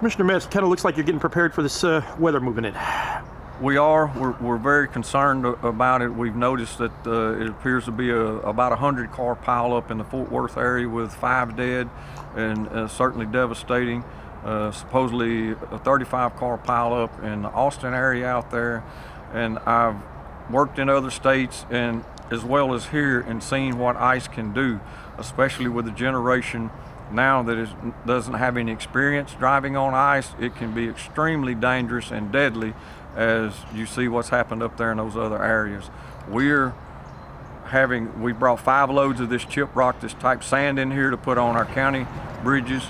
Commissioner Metz, it kind of looks like you're getting prepared for this weather moving in. We are. We're very concerned about it. We've noticed that it appears to be about 100 car pileup in the Fort Worth area with 5 dead, and certainly devastating. Supposedly a 35 car pileup in the Austin area out there. And I've worked in other states and as well as here and seen what ice can do, especially with the generation now that doesn't have any experience driving on ice. It can be extremely dangerous and deadly, as you see what's happened up there in those other areas. We brought 5 loads of this chip rock, this type sand in here to put on our county bridges.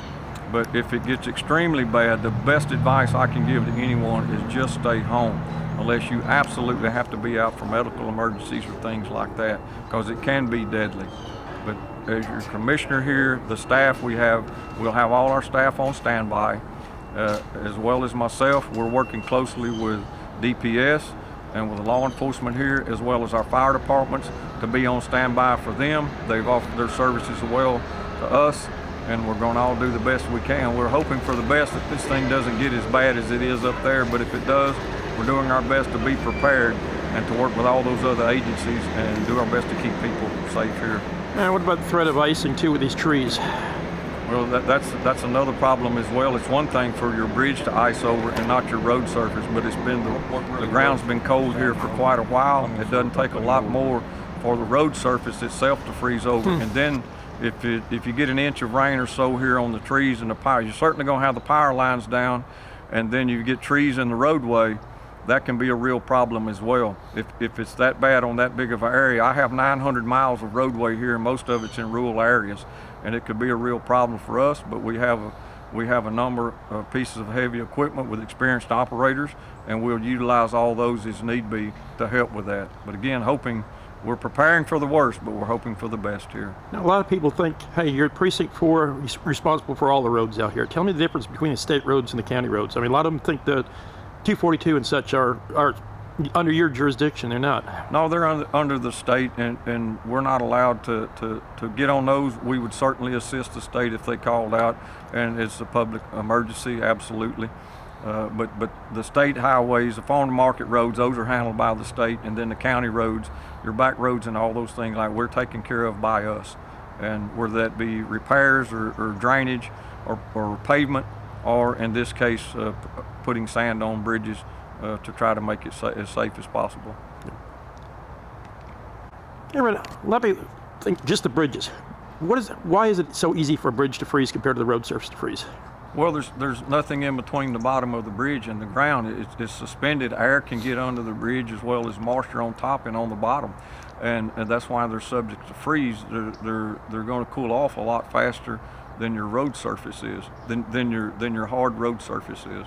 But if it gets extremely bad, the best advice I can give to anyone is just stay home, unless you absolutely have to be out for medical emergencies or things like that, because it can be deadly. But as your commissioner here, the staff we'll have all our staff on standby, as well as myself. We're working closely with DPS and with law enforcement here, as well as our fire departments, to be on standby for them. They've offered their services as well to us, and we're going to all do the best we can. We're hoping for the best that this thing doesn't get as bad as it is up there, but if it does, we're doing our best to be prepared and to work with all those other agencies and do our best to keep people safe here. And what about the threat of icing too with these trees? Well, that's another problem as well. It's one thing for your bridge to ice over and not your road surface, but it's been the ground's been cold here for quite a while. It doesn't take a lot more for the road surface itself to freeze over. And then if you get an inch of rain or so here on the trees and the power, you're certainly going to have the power lines down, and then you get trees in the roadway. That can be a real problem as well. If it's that bad on that big of an area. I have 900 miles of roadway here, and most of it's in rural areas, and it could be a real problem for us. But we have a number of pieces of heavy equipment with experienced operators, and we'll utilize all those as need be to help with that. But again, we're preparing for the worst, but we're hoping for the best here. Now, a lot of people think, hey, you're Precinct 4, responsible for all the roads out here. Tell me the difference between the state roads and the county roads. I mean, a lot of them think that 242 and such are under your jurisdiction. They're not. No, they're under the state, and we're not allowed to get on those. We would certainly assist the state if they called out, and it's a public emergency, absolutely. But the state highways, the farm to market roads, those are handled by the state, and then the county roads, your back roads and all those things, like we're taken care of by us. And whether that be repairs or drainage or pavement, or in this case, putting sand on bridges to try to make it as safe as possible. Aaron, let me think, just the bridges. Why is it so easy for a bridge to freeze compared to the road surface to freeze? Well, there's nothing in between the bottom of the bridge and the ground. It's suspended. Air can get under the bridge as well as moisture on top and on the bottom, and that's why they're subject to freeze. They're going to cool off a lot faster than your road surface is, than your hard road surface is.